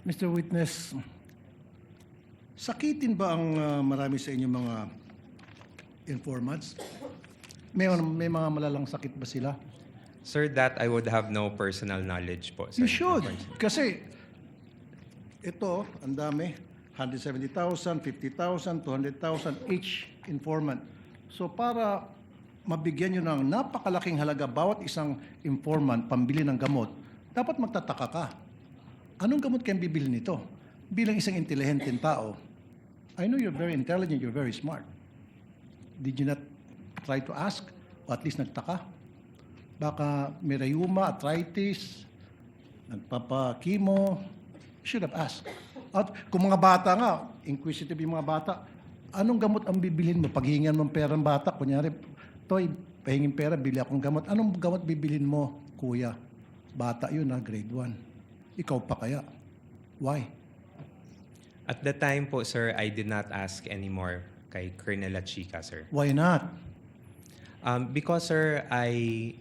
Mr. Witness, sakitin ba ang marami sa inyong mga informants? May mga malalang sakit ba sila? Sir, that I would have no personal knowledge po, sir. You should. Kasi ito, ang dami. 170,000, 50,000, 200,000 each informant. So para mabigyan nyo ng napakalaking halaga bawat isang informant pambili ng gamot, dapat magtataka ka. Anong gamot kayong bibili nito? Bilang isang intelihenteng tao, I know you're very intelligent, you're very smart. Did you not try to ask? O at least nagtaka? Baka may rheuma, arthritis, nagpapa-chemo, should have asked. At kung mga bata nga, inquisitive yung mga bata, anong gamot ang bibilhin mo? Paghingan mo ng pera ng bata, kunyari, Toy, pahingin pera, bili akong gamot. Anong gamot bibilhin mo, kuya? Bata yun na, grade 1. Ikaw pa kaya? Why? At the time po, sir, I did not ask anymore kay Colonel Lachica, sir. Why not? Because, sir, I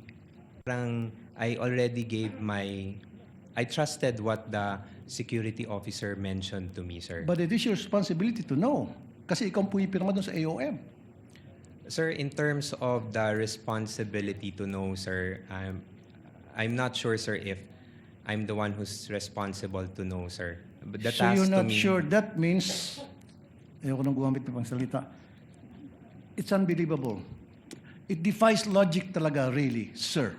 already gave I trusted what the security officer mentioned to me, sir. But it is your responsibility to know. Kasi ikaw ang pumipirma doon sa AOM. Sir, in terms of the responsibility to know, sir, I'm not sure, sir, if I'm the one who's responsible to know, sir. But the So task you're to not me, sure. That means, ayoko nang gumamit ng pangsalita. It's unbelievable. It defies logic talaga, really, sir.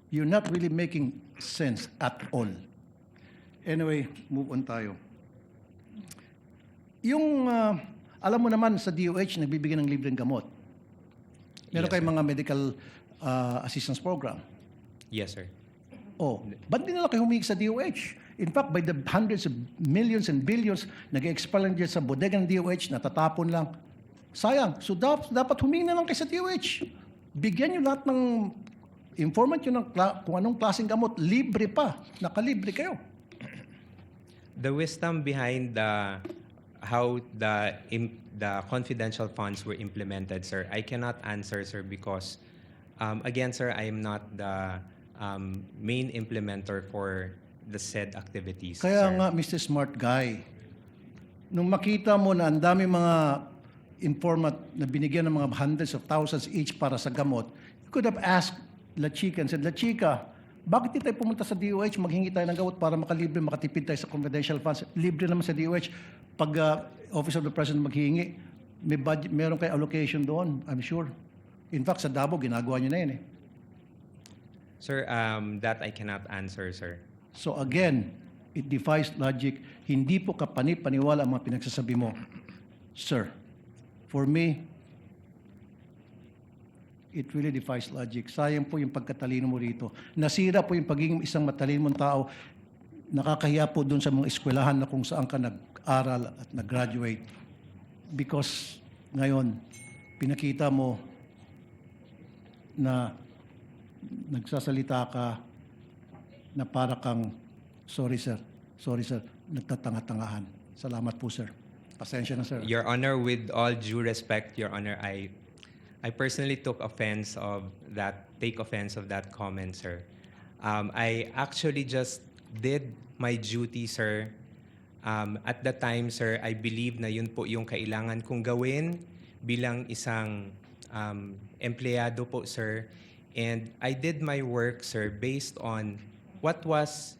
You're not really making sense at all. Anyway, move on tayo. Yung, alam mo naman sa DOH, nagbibigay ng libreng gamot. Meron Yes, kayong sir. mga medical assistance program. Yes, sir. Oh, ba't di nila kayo humingi sa DOH? In fact, by the hundreds of millions and billions, nag-expire lang dyan sa bodega ng DOH, natatapon lang. Sayang. So dapat humingi na lang kayo sa DOH. Bigyan nyo lahat ng informant nyo ng kung anong klaseng gamot. Libre pa. Nakalibre kayo. The wisdom behind how the confidential funds were implemented, sir, I cannot answer, sir, because again, sir, I am not the main implementer for the said activities. Kaya sir. nga, Mr. Smart Guy, nung makita mo na ang dami mga informant na binigyan ng mga hundreds of thousands each para sa gamot, you could have asked La Chica and said, La Chica, bakit di tayo pumunta sa DOH, maghingi tayo ng gamot para makalibre, makatipid tayo sa confidential funds? Libre naman sa DOH. Pag Office of the President maghingi, may budget, meron kayo allocation doon, I'm sure. In fact, sa Davao, ginagawa nyo na yun eh. Sir, that I cannot answer, sir. So again, it defies logic. Hindi po kapani-paniwala ang mga pinagsasabi mo. Sir, for me, it really defies logic. Sayang po yung pagkatalino mo rito. Nasira po yung pagiging isang matalino mong tao. Nakakahiya po doon sa mga eskwelahan na kung saan ka nag-aral at nag-graduate. Because ngayon, pinakita mo na nagsasalita ka na para kang, sorry sir, nagtatanga-tangahan. Salamat po sir. Pasensya na sir. Your Honor, with all due respect, Your Honor, I personally take offense of that comment, sir. I actually just did my duty, sir. At the time, sir, I believe na yun po yung kailangan kong gawin bilang isang empleyado po, sir. And I did my work, sir, based on what was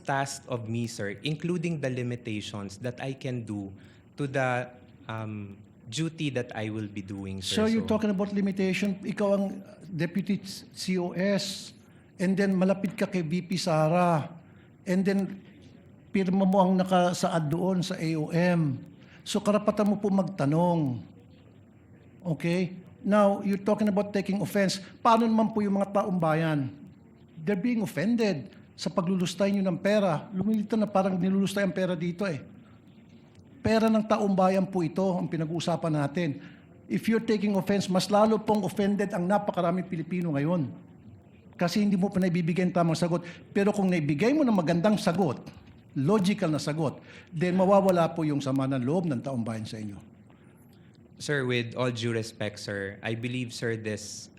tasked of me, sir, including the limitations that I can do to the duty that I will be doing, sir. So you're talking about limitation. Ikaw ang Deputy COS and then malapit ka kay VP Sara and then pirma mo ang nakasaad doon sa AOM. So karapatan mo po magtanong. Okay? Now, you're talking about taking offense. Paano naman po yung mga taong bayan? They're being offended sa paglulustay nyo ng pera. Lumilito na parang nilulustay ang pera dito eh. Pera ng taong bayan po ito ang pinag-uusapan natin. If you're taking offense, mas lalo pong offended ang napakaraming Pilipino ngayon. Kasi hindi mo pa naibibigay ang tamang sagot. Pero kung naibigay mo ng magandang sagot, logical na sagot, then mawawala po yung sama ng loob ng taong bayan sa inyo. Sir, with all due respect, sir, I believe, sir, this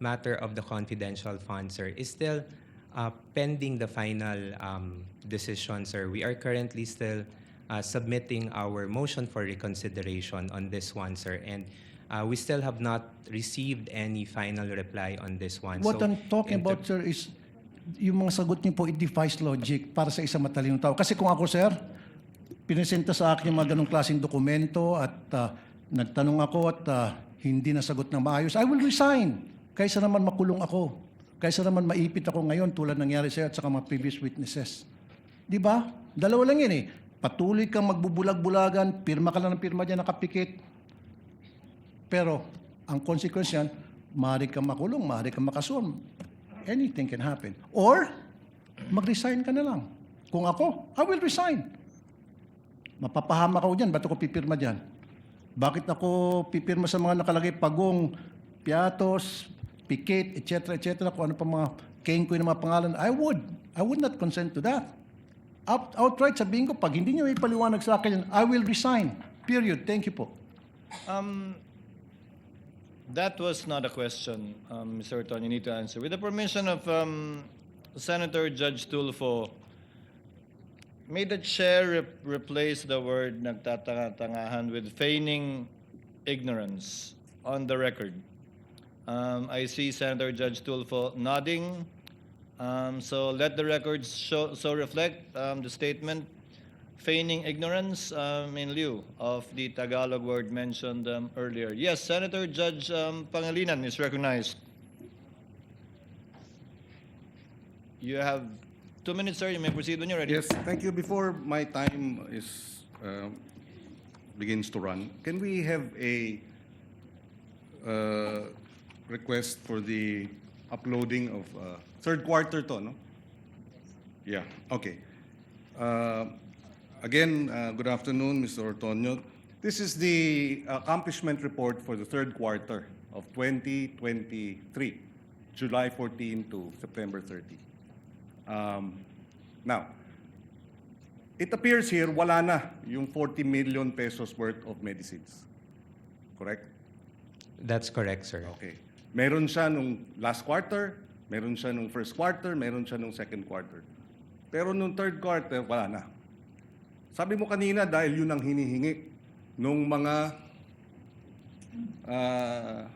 matter of the confidential fund, sir, is still pending the final decision, sir. We are currently still submitting our motion for reconsideration on this one, sir. And we still have not received any final reply on this one. What So, I'm talking about, sir, is yung mga sagot niyo po, it defies logic para sa isang matalinong tao. Kasi kung ako, sir, pinesenta sa akin yung mga ganong klaseng dokumento at nagtanong ako at hindi nasagot ng maayos, I will resign. Kaysa naman makulong ako. Kaysa naman maipit ako ngayon tulad nangyari sa'yo at saka mga previous witnesses. Di ba? Dalawa lang yan eh. Patuloy kang magbubulag-bulagan, pirma ka lang ng pirma dyan, nakapikit. Pero ang consequence yan, maaari kang makulong, maaari kang makasuhan. Anything can happen. Or, mag-resign ka na lang. Kung ako, I will resign. Mapapahamak ako dyan, ba't ako pipirma dyan? Bakit ako pipirma sa mga nakalagay pagong, piatos, pikit, etc., kung ano pa mga kengkoy na mga pangalan, I would not consent to that. Outright sabihin ko, pag hindi niyo ipaliwanag sa akin yan, I will resign. Period. Thank you po. That was not a question, Mr. Orton. You need to answer. With the permission of Senator Judge Tulfo, may the chair replace the word nagtatanga-tangahan with feigning ignorance on the record? I see Senator Judge Tulfo nodding. So let the records so reflect the statement feigning ignorance in lieu of the Tagalog word mentioned earlier. Yes, Senator Judge Pangilinan is recognized. You have 2 minutes, sir. You may proceed when you're ready. Yes, thank you. Before my time is begins to run, can we have a request for the uploading of third quarter to, no? Yeah, okay. Again, good afternoon, Mr. Ortonio. This is the accomplishment report for the third quarter of 2023, July 14 to September 30. Now, it appears here wala na yung 40 million pesos worth of medicines. Correct? that's correct, sir. Okay. Meron siya nung last quarter, meron siya nung first quarter, meron siya nung second quarter. Pero nung third quarter, wala na. Sabi mo kanina dahil yun ang hinihingi nung mga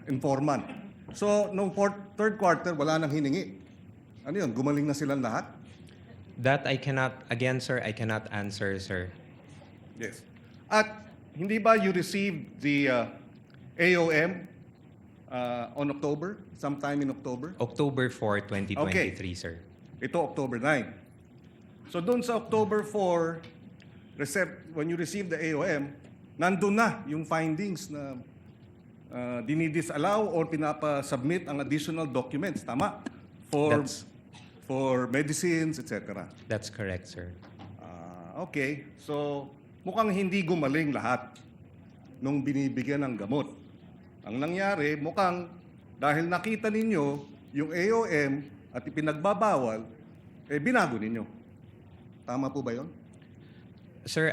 informant. So, nung third quarter, wala nang hiningi. Ano yun? Gumaling na silang lahat? That I cannot, again, sir, I cannot answer, sir. Yes. At hindi ba you received the AOM on October? Sometime in October? October 4, 2023, sir. Ito, October 9. So doon sa October 4, when you receive the AOM, nandun na yung findings na dinidisallow or pinapa-submit ang additional documents. Tama? For medicines, etc. That's correct, sir. Okay. So, mukhang hindi gumaling lahat nung binibigyan ng gamot. Ang nangyari, mukhang dahil nakita ninyo yung AOM at ipinagbabawal, binago ninyo. Tama po ba yun? Sir,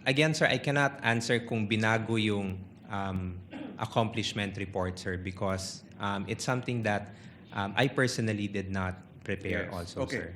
again, sir, I cannot answer kung binago yung accomplishment report, sir, because it's something that I personally did not prepare Yes. also, Okay. sir.